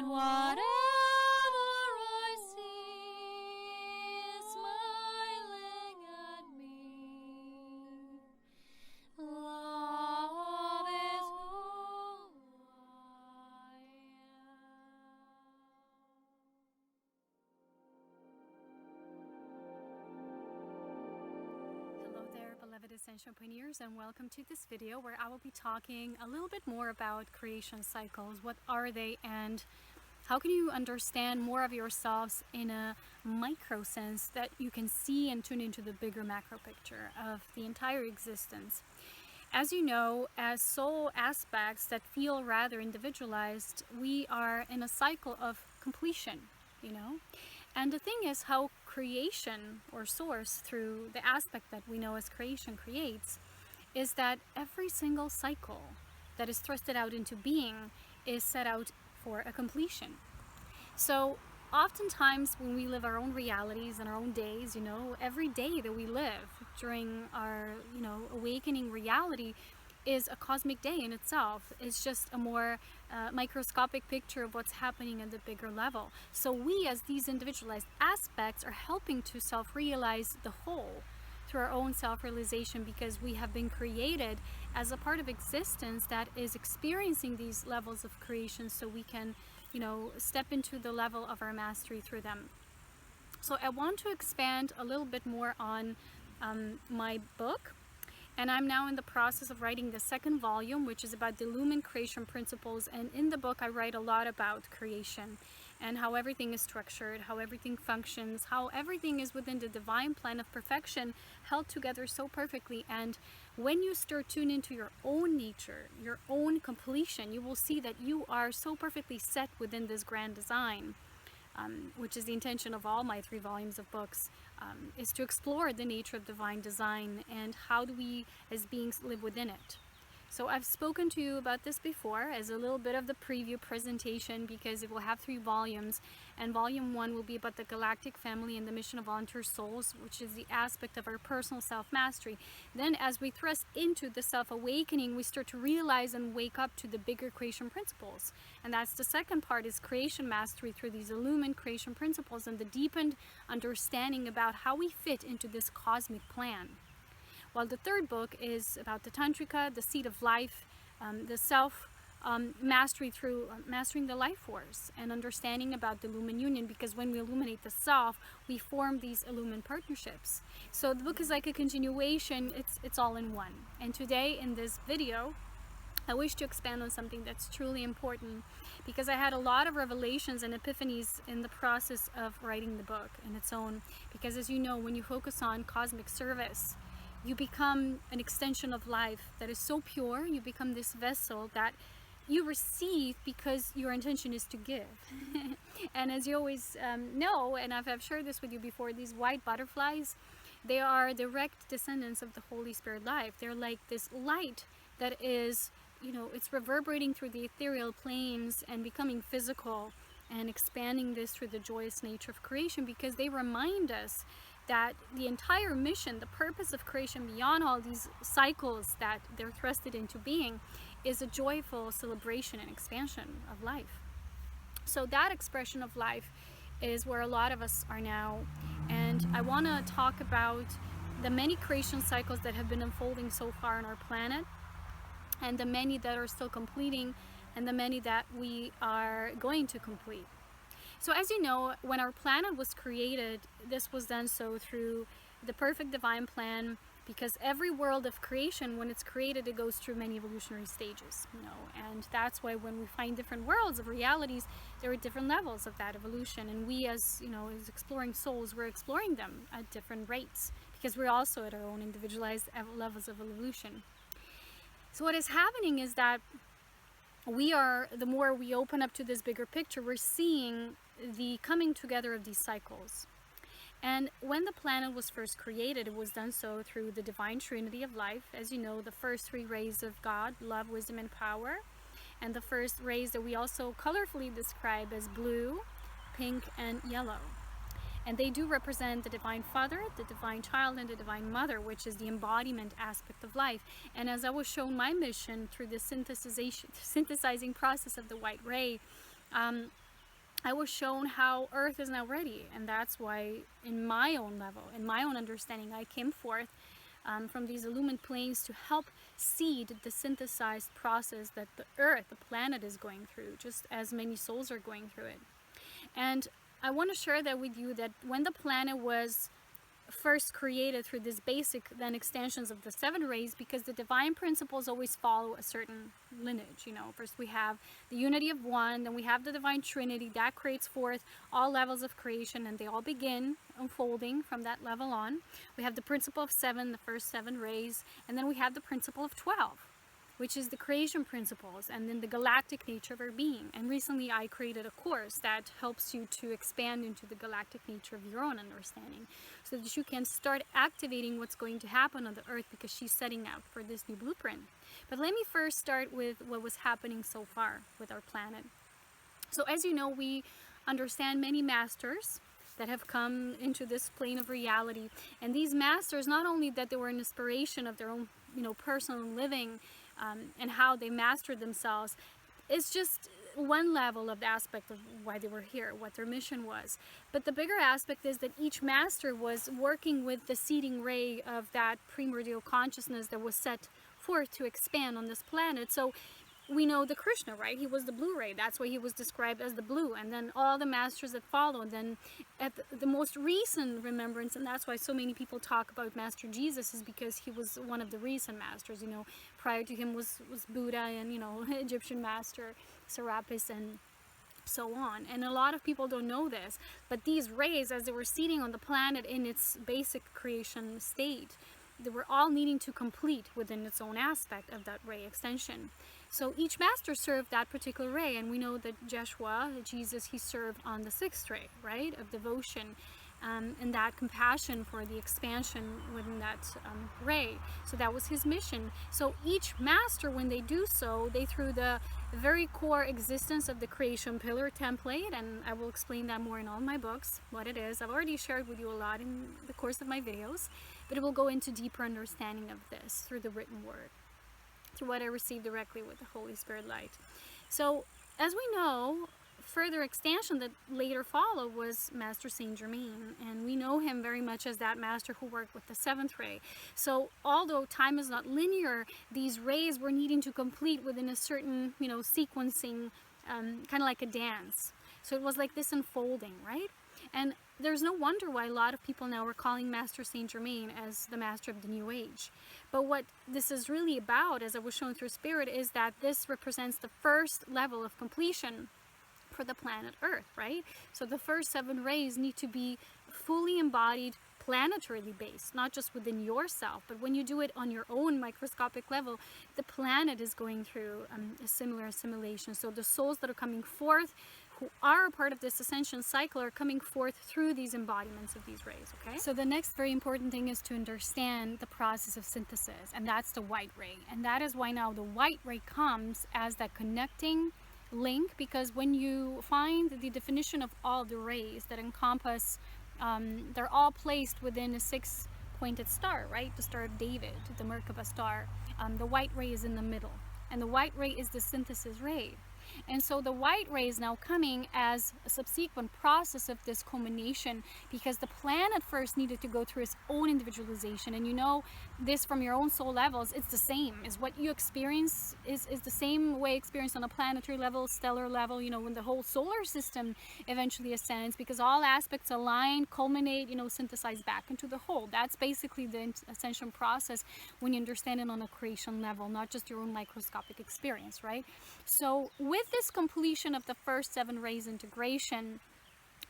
and whatever I see is smiling at me. Love is who I am. Hello there, beloved Ascension pioneers, and welcome to this video where I will be talking a little bit more about creation cycles. What are they, and how can you understand more of yourselves in a micro sense that you can see and tune into the bigger macro picture of the entire existence? As you know, as soul aspects that feel rather individualized, we are in a cycle of completion, And the thing is, how creation or source, through the aspect that we know as creation, creates, is that every single cycle that is thrusted out into being is set out for a completion. So oftentimes when we live our own realities and our own days, every day that we live during our, awakening reality is a cosmic day in itself. It's just a more microscopic picture of what's happening at the bigger level. So we, as these individualized aspects, are helping to self-realize the whole through our own self-realization, because we have been created as a part of existence that is experiencing these levels of creation, so we can step into the level of our mastery through them. So I want to expand a little bit more on my book. And I'm now in the process of writing the second volume, which is about the looming creation principles. And in the book, I write a lot about creation and how everything is structured, how everything functions, how everything is within the divine plan of perfection, held together so perfectly. And when you start tune into your own nature, your own completion, you will see that you are so perfectly set within this grand design. Which is the intention of all my 3 volumes of books, is to explore the nature of divine design and how do we as beings live within it. So I've spoken to you about this before as a little bit of the preview presentation, because it will have 3 volumes, and volume 1 will be about the galactic family and the mission of volunteer souls, which is the aspect of our personal self-mastery. Then as we thrust into the self-awakening, we start to realize and wake up to the bigger creation principles, and that's the second part, is creation mastery through these illumined creation principles and the deepened understanding about how we fit into this cosmic plan. While the third book is about the Tantrika, the seed of life, the self mastery through mastering the life force and understanding about the lumen union, because when we illuminate the self, we form these illumined partnerships. So the book is like a continuation, it's all in one. And today in this video, I wish to expand on something that's truly important, because I had a lot of revelations and epiphanies in the process of writing the book in its own. Because as you know, when you focus on cosmic service, you become an extension of life that is so pure. You become this vessel that you receive because your intention is to give. And as you always know, and I've shared this with you before, these white butterflies, they are direct descendants of the Holy Spirit life. They're like this light that is, it's reverberating through the ethereal planes and becoming physical and expanding this through the joyous nature of creation, because they remind us that the entire mission, the purpose of creation, beyond all these cycles that they're thrusted into being, is a joyful celebration and expansion of life. So that expression of life is where a lot of us are now. And I want to talk about the many creation cycles that have been unfolding so far on our planet, and the many that are still completing, and the many that we are going to complete. So as you know, when our planet was created, this was done so through the perfect divine plan, because every world of creation, when it's created, it goes through many evolutionary stages, and that's why when we find different worlds of realities, there are different levels of that evolution. And we as exploring souls, we're exploring them at different rates, because we're also at our own individualized levels of evolution. So what is happening is that the more we open up to this bigger picture, we're seeing the coming together of these cycles. And when the planet was first created, it was done so through the divine Trinity of life. As you know, the first 3 rays of God, love, wisdom, and power. And the first rays that we also colorfully describe as blue, pink, and yellow. And they do represent the Divine Father, the Divine Child, and the Divine Mother, which is the embodiment aspect of life. And as I was shown my mission through the synthesizing process of the white ray, I was shown how Earth is now ready, and that's why in my own level, in my own understanding, I came forth from these illumined planes to help seed the synthesized process that the Earth, the planet, is going through, just as many souls are going through it. And I want to share that with you, that when the planet was first created through this basic then extensions of the 7 rays, because the divine principles always follow a certain lineage. You know, first we have the unity of one, then we have the divine Trinity that creates forth all levels of creation, and they all begin unfolding from that level on. We have the principle of 7, the first 7 rays, and then we have the principle of 12, which is the creation principles, and then the galactic nature of our being. And recently I created a course that helps you to expand into the galactic nature of your own understanding, so that you can start activating what's going to happen on the Earth, because she's setting out for this new blueprint. But let me first start with what was happening so far with our planet. So as you know, we understand many masters that have come into this plane of reality, and these masters, not only that they were an inspiration of their own, personal living, and how they mastered themselves, it's just one level of the aspect of why they were here, what their mission was. But the bigger aspect is that each master was working with the seeding ray of that primordial consciousness that was set forth to expand on this planet. So we know the Krishna, right? He was the blue ray. That's why he was described as the blue. And then all the masters that followed. Then at the most recent remembrance, and that's why so many people talk about Master Jesus, is because he was one of the recent masters. Prior to him was Buddha, and Egyptian master Serapis, and so on. And a lot of people don't know this, but these rays, as they were seeding on the planet in its basic creation state, they were all needing to complete within its own aspect of that ray extension. So each master served that particular ray, and we know that Joshua, Jesus, he served on the 6th ray, right, of devotion, and that compassion for the expansion within that ray. So that was his mission. So each master, when they do so, they through the very core existence of the creation pillar template, and I will explain that more in all my books, what it is. I've already shared with you a lot in the course of my videos, but it will go into deeper understanding of this through the written word, through what I received directly with the Holy Spirit light. So as we know, further extension that later followed was Master St Germain, and we know him very much as that master who worked with the 7th ray. So although time is not linear, these rays were needing to complete within a certain sequencing, kind of like a dance. So it was like this unfolding, right? And there's no wonder why a lot of people now are calling Master St Germain as the master of the New Age. But what this is really about, as I was shown through Spirit, is that this represents the first level of completion for the planet Earth, right? So the first 7 rays need to be fully embodied, planetarily based, not just within yourself, but when you do it on your own microscopic level, the planet is going through a similar assimilation. So the souls that are coming forth, who are a part of this ascension cycle, are coming forth through these embodiments of these rays, okay? So the next very important thing is to understand the process of synthesis, and that's the white ray. And that is why now the white ray comes as that connecting link, because when you find the definition of all the rays that encompass, they're all placed within a 6-pointed star, right? The Star of David, the Merkaba star. The white ray is in the middle, and the white ray is the synthesis ray. And so the white ray is now coming as a subsequent process of this culmination, because the planet first needed to go through its own individualization. And you know this from your own soul levels, it's the same. Is what you experience is the same way experienced on a planetary level, stellar level, when the whole solar system eventually ascends, because all aspects align, culminate, synthesize back into the whole. That's basically the ascension process when you understand it on a creation level, not just your own microscopic experience, right? So with this completion of the first 7 rays integration,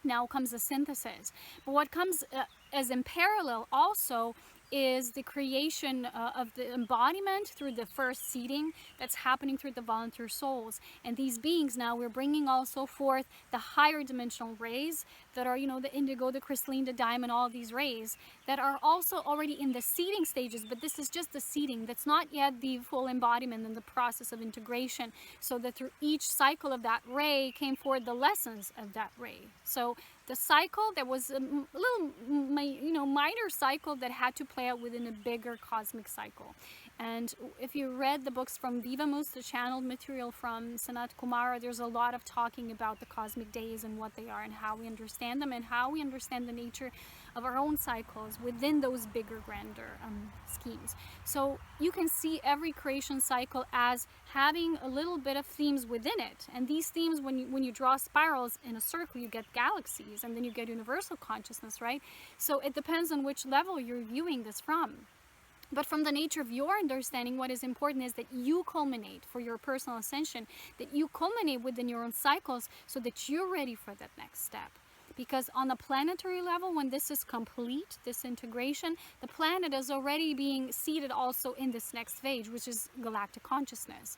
now comes the synthesis. But what comes as in parallel also is the creation of the embodiment through the first seeding that's happening through the volunteer souls. And these beings now, we're bringing also forth the higher dimensional rays that are, the indigo, the crystalline, the diamond, all these rays that are also already in the seeding stages, but this is just the seeding. That's not yet the full embodiment and the process of integration, so that through each cycle of that ray came forward the lessons of that ray. So the cycle, there was a little, minor cycle that had to play out within a bigger cosmic cycle. And if you read the books from Vivamus, the channeled material from Sanat Kumara, there's a lot of talking about the cosmic days and what they are and how we understand them and how we understand the nature of our own cycles within those bigger, grander schemes. So you can see every creation cycle as having a little bit of themes within it. And these themes, when you draw spirals in a circle, you get galaxies, and then you get universal consciousness, right? So it depends on which level you're viewing this from. But from the nature of your understanding, what is important is that you culminate for your personal ascension, that you culminate within your own cycles so that you're ready for that next step. Because on the planetary level, when this is complete, this integration, the planet is already being seated also in this next phase, which is galactic consciousness.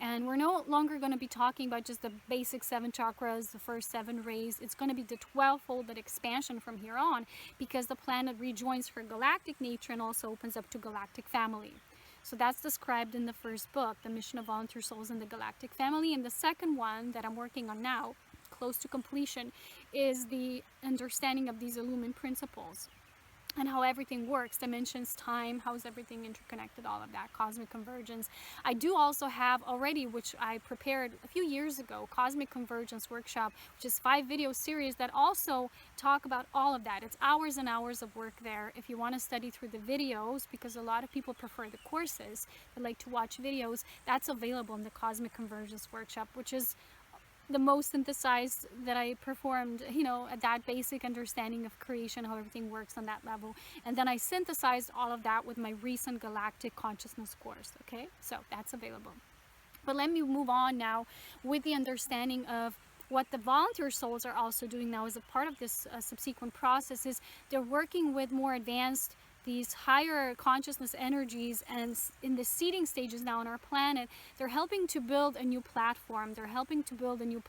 And we're no longer going to be talking about just the basic 7 chakras, the first 7 rays. It's going to be the 12-folded expansion from here on, because the planet rejoins her galactic nature and also opens up to galactic family. So that's described in the first book, The Mission of Volunteer Souls in the Galactic Family. And the second one that I'm working on now, close to completion, is the understanding of these looming principles and how everything works, dimensions, time, how is everything interconnected, all of that, cosmic convergence. I do also have already, which I prepared a few years ago, Cosmic Convergence Workshop, which is 5 video series that also talk about all of that. It's hours and hours of work there if you want to study through the videos, because a lot of people prefer the courses, they like to watch videos. That's available in the Cosmic Convergence Workshop, which is the most synthesized that I performed, at that basic understanding of creation, how everything works on that level. And then I synthesized all of that with my recent Galactic Consciousness course, okay? So that's available. But let me move on now with the understanding of what the volunteer souls are also doing now as a part of this subsequent process. Is they're working with more advanced, these higher consciousness energies, and in the seeding stages now on our planet, they're helping to build a new platform. They're helping to build a new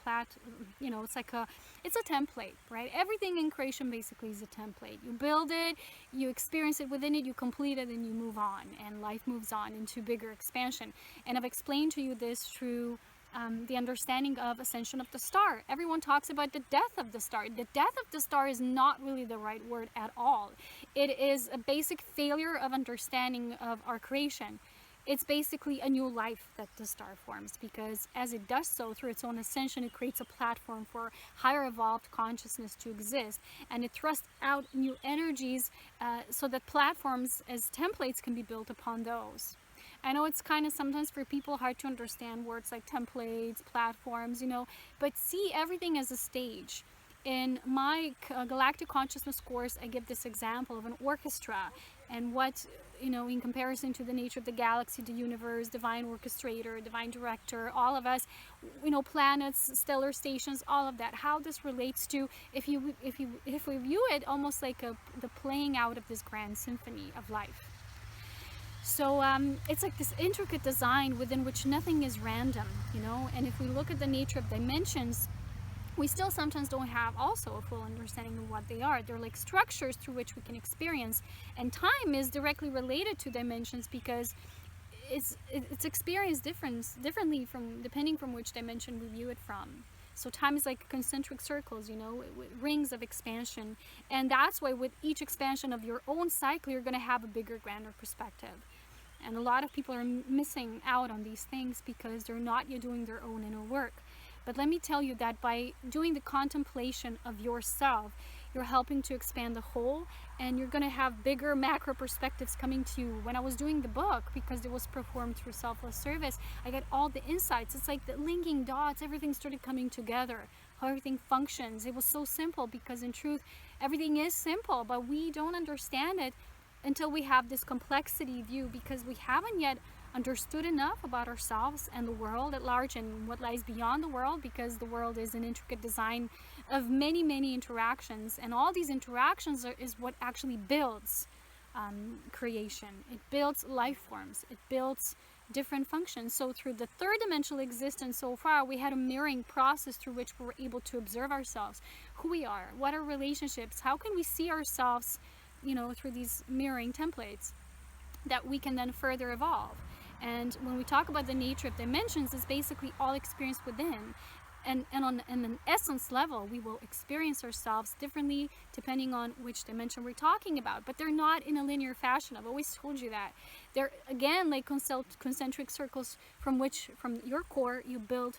it's a template, right? Everything in creation basically is a template. You build it, you experience it within it, you complete it, and you move on, and life moves on into bigger expansion. And I've explained to you this through the understanding of ascension of the star. Everyone talks about the death of the star. The death of the star is not really the right word at all. It is a basic failure of understanding of our creation. It's basically a new life that the star forms, because as it does so through its own ascension, it creates a platform for higher evolved consciousness to exist, and it thrusts out new energies so that platforms as templates can be built upon those. I know it's kind of sometimes for people hard to understand words like templates, platforms, but see everything as a stage. In my Galactic Consciousness course, I give this example of an orchestra, and what, in comparison to the nature of the galaxy, the universe, divine orchestrator, divine director, all of us, planets, stellar stations, all of that, how this relates to, if we view it almost like the playing out of this grand symphony of life. So it's like this intricate design within which nothing is random, and if we look at the nature of dimensions, we still sometimes don't have also a full understanding of what they are. They're like structures through which we can experience, and time is directly related to dimensions because it's experienced differently depending from which dimension we view it from. So time is like concentric circles, with rings of expansion, and that's why with each expansion of your own cycle, you're going to have a bigger, grander perspective. And a lot of people are missing out on these things because they're not yet doing their own inner work. But let me tell you that by doing the contemplation of yourself, you're helping to expand the whole, and you're going to have bigger macro perspectives coming to you. When I was doing the book, because it was performed through selfless service, I got all the insights. It's like the linking dots, everything started coming together, how everything functions. It was so simple because in truth, everything is simple, but we don't understand it until we have this complexity view, because we haven't yet understood enough about ourselves and the world at large and what lies beyond the world, because the world is an intricate design of many, many interactions, and all these interactions is what actually builds creation. It builds life forms, it builds different functions. So through the third dimensional existence so far, we had a mirroring process through which we were able to observe ourselves, who we are, what are relationships, how can we see ourselves, through these mirroring templates that we can then further evolve. And when we talk about the nature of dimensions, it's basically all experienced within. and on an essence level, we will experience ourselves differently depending on which dimension we're talking about. But they're not in a linear fashion. I've always told you that. They're, again, like concentric circles from your core you build,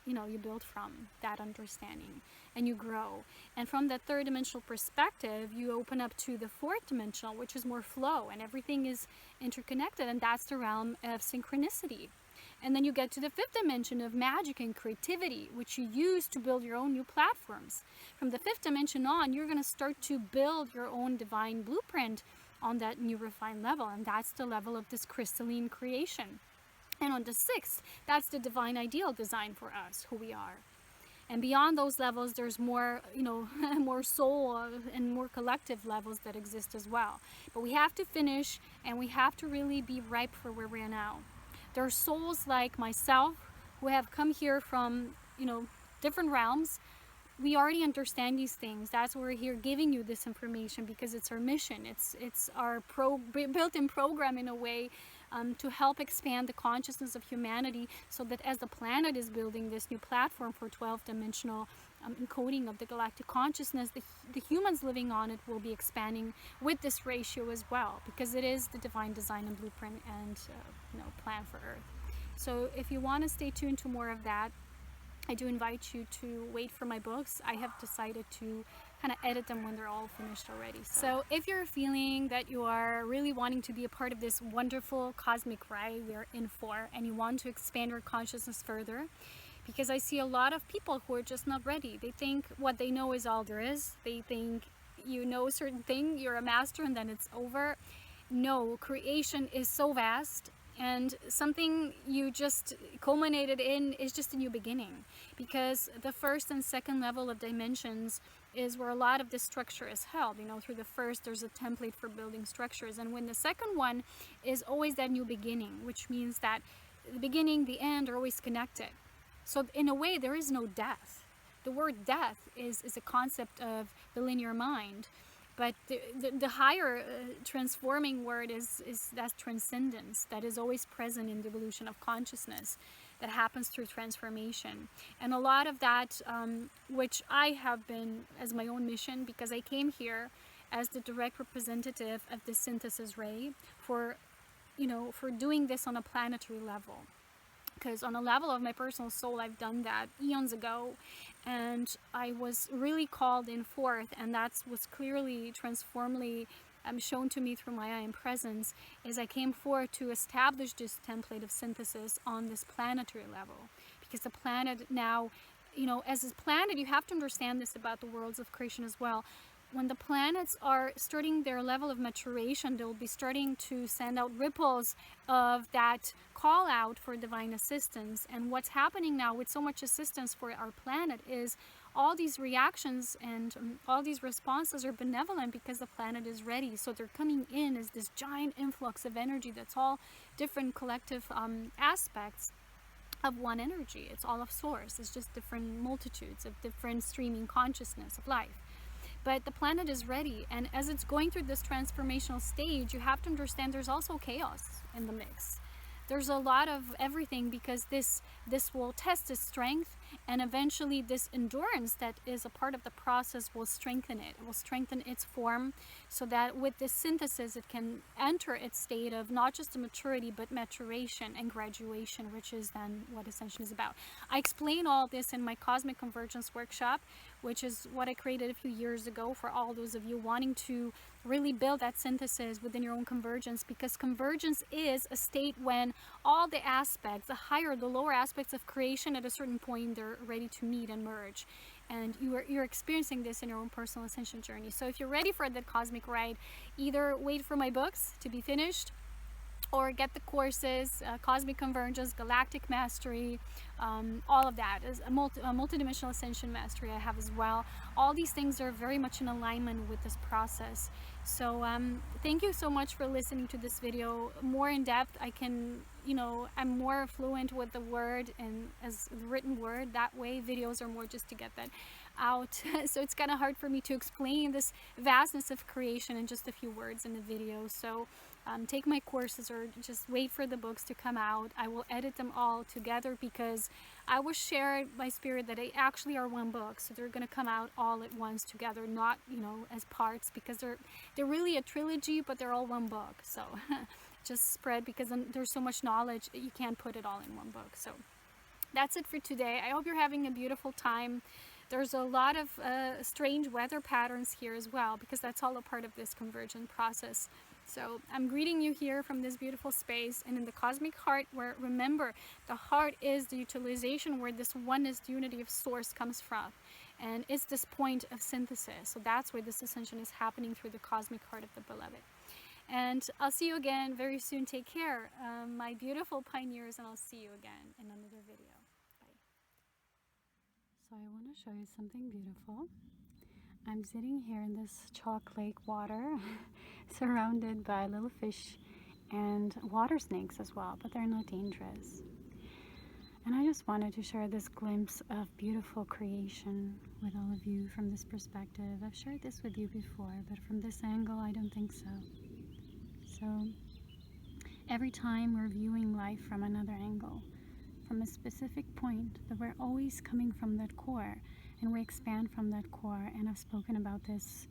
you build from that understanding, and you grow. And from that third dimensional perspective, you open up to the fourth dimensional, which is more flow, and everything is interconnected, and that's the realm of synchronicity. And then you get to the fifth dimension of magic and creativity, which you use to build your own new platforms. From the fifth dimension on, you're going to start to build your own divine blueprint on that new refined level, and that's the level of this crystalline creation. And on the sixth, that's the divine ideal design for us, who we are. And beyond those levels, there's more, more soul and more collective levels that exist as well. But we have to finish, and we have to really be ripe for where we are now. There are souls like myself who have come here from, different realms. We already understand these things. That's why we're here giving you this information, because it's our mission. It's our built-in program in a way, to help expand the consciousness of humanity, so that as the planet is building this new platform for 12-dimensional encoding of the galactic consciousness, the humans living on it will be expanding with this ratio as well, because it is the divine design and blueprint and plan for Earth. So if you want to stay tuned to more of that, I do invite you to wait for my books. I have decided to kind of edit them when they're all finished already. So if you're feeling that you are really wanting to be a part of this wonderful cosmic ride we're in for, and you want to expand your consciousness further, because I see a lot of people who are just not ready. They think what they know is all there is. They think you know a certain thing, you're a master, and then it's over. No, creation is so vast, and something you just culminated in is just a new beginning, because the first and second level of dimensions is where a lot of this structure is held. Through the first, there's a template for building structures, and when the second one is always that new beginning, which means that the beginning, the end are always connected. So in a way, there is no death. The word death is a concept of the linear mind, but the higher transforming word is that transcendence that is always present in the evolution of consciousness that happens through transformation. And a lot of that, which I have been as my own mission, because I came here as the direct representative of the synthesis ray for doing this on a planetary level. Because on a level of my personal soul, I've done that eons ago, and I was really called in forth, and that was clearly transformally shown to me through my I Am Presence, is I came forward to establish this template of synthesis on this planetary level. Because the planet now, as a planet, you have to understand this about the worlds of creation as well. When the planets are starting their level of maturation, they'll be starting to send out ripples of that call out for divine assistance. And what's happening now with so much assistance for our planet is all these reactions and all these responses are benevolent, because the planet is ready. So they're coming in as this giant influx of energy that's all different collective aspects of one energy. It's all of source. It's just different multitudes of different streaming consciousness of life. But the planet is ready, and as it's going through this transformational stage, you have to understand there's also chaos in the mix. There's a lot of everything, because this will test its strength, and eventually this endurance that is a part of the process will strengthen it. It will strengthen its form, so that with this synthesis it can enter its state of not just a maturity but maturation and graduation, which is then what Ascension is about. I explain all this in my Cosmic Convergence workshop, which is what I created a few years ago for all those of you wanting to really build that synthesis within your own convergence, because convergence is a state when all the aspects, the higher, the lower aspects of creation, at a certain point they're ready to meet and merge. And you're experiencing this in your own personal ascension journey. So if you're ready for that cosmic ride, either wait for my books to be finished, or get the courses, Cosmic Convergence, Galactic Mastery, all of that is a multidimensional ascension mastery I have as well. All these things are very much in alignment with this process. So thank you so much for listening to this video. More in depth, I can, I'm more fluent with the word and as the written word. That way videos are more just to get that out. So it's kind of hard for me to explain this vastness of creation in just a few words in the video. So take my courses or just wait for the books to come out. I will edit them all together because I was shared by Spirit that they actually are one book, so they're going to come out all at once together, not, you know, as parts, because they're really a trilogy, but they're all one book. So just spread, because there's so much knowledge you can't put it all in one book. So that's it for today. I hope you're having a beautiful time. There's a lot of strange weather patterns here as well, because that's all a part of this convergent process. So I'm greeting you here from this beautiful space and in the cosmic heart, where, remember, the heart is the utilization where this oneness, the unity of source comes from. And it's this point of synthesis. So that's where this ascension is happening, through the cosmic heart of the beloved. And I'll see you again very soon. Take care, my beautiful pioneers, and I'll see you again in another video. Bye. So I want to show you something beautiful. I'm sitting here in this chalk lake water surrounded by little fish and water snakes as well, but they're not dangerous. And I just wanted to share this glimpse of beautiful creation with all of you from this perspective. I've shared this with you before, but from this angle I don't think so. So every time we're viewing life from another angle, from a specific point, that we're always coming from that core, and we expand from that core. And I've spoken about this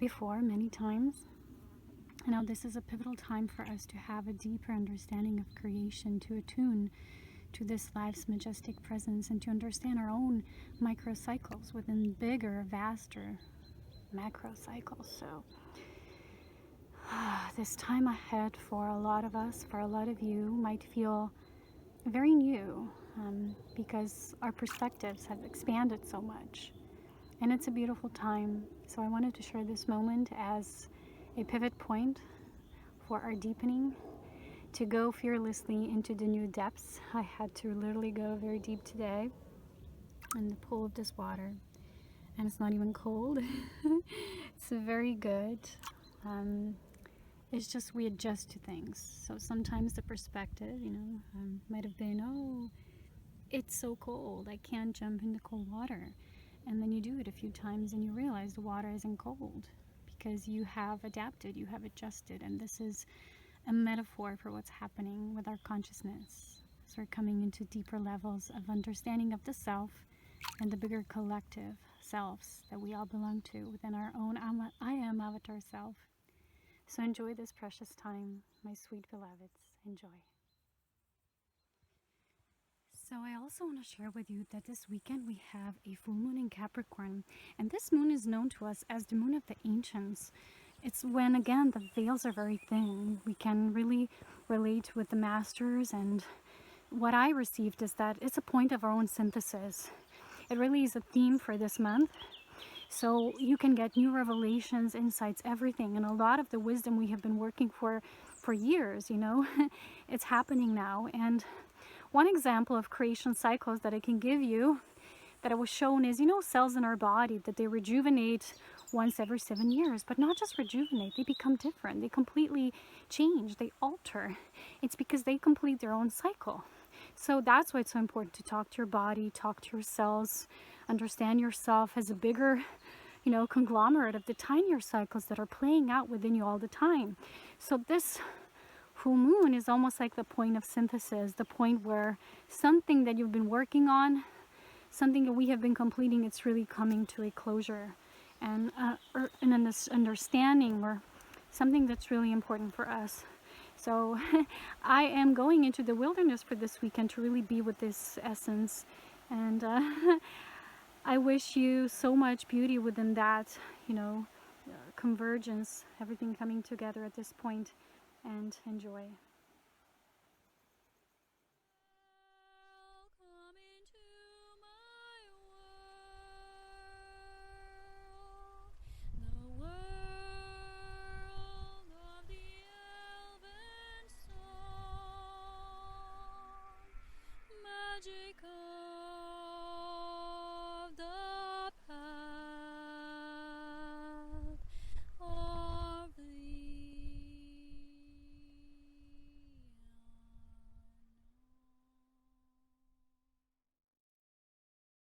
before many times. You know, this is a pivotal time for us to have a deeper understanding of creation, to attune to this life's majestic presence, and to understand our own microcycles within bigger, vaster macro cycles. So this time ahead for a lot of us, for a lot of you, might feel very new, because our perspectives have expanded so much, and it's a beautiful time. So I wanted to share this moment as a pivot point for our deepening, to go fearlessly into the new depths. I had to literally go very deep today in the pool of this water, and it's not even cold. It's very good. It's just we adjust to things. So sometimes the perspective, you know, might have been, oh, it's so cold, I can't jump into cold water. And then you do it a few times and you realize the water isn't cold, because you have adapted, you have adjusted. And this is a metaphor for what's happening with our consciousness. So we're coming into deeper levels of understanding of the self and the bigger collective selves that we all belong to within our own I am avatar self. So enjoy this precious time, my sweet beloveds. Enjoy. So I also want to share with you that this weekend we have a full moon in Capricorn, and this moon is known to us as the moon of the ancients. It's when, again, the veils are very thin. We can really relate with the masters, and what I received is that it's a point of our own synthesis. It really is a theme for this month. So you can get new revelations, insights, everything. And a lot of the wisdom we have been working for years, you know, it's happening now. And one example of creation cycles that I can give you, that I was shown, is, you know, cells in our body, that they rejuvenate once every 7 years. But not just rejuvenate, they become different. They completely change, they alter. It's because they complete their own cycle. So that's why it's so important to talk to your body, talk to your cells, understand yourself as a bigger, you know, conglomerate of the tinier cycles that are playing out within you all the time. So this full moon is almost like the point of synthesis, the point where something that you've been working on, something that we have been completing, it's really coming to a closure, and an understanding, or something that's really important for us. So I am going into the wilderness for this weekend to really be with this essence, and I wish you so much beauty within that, you know, convergence, everything coming together at this point, and enjoy.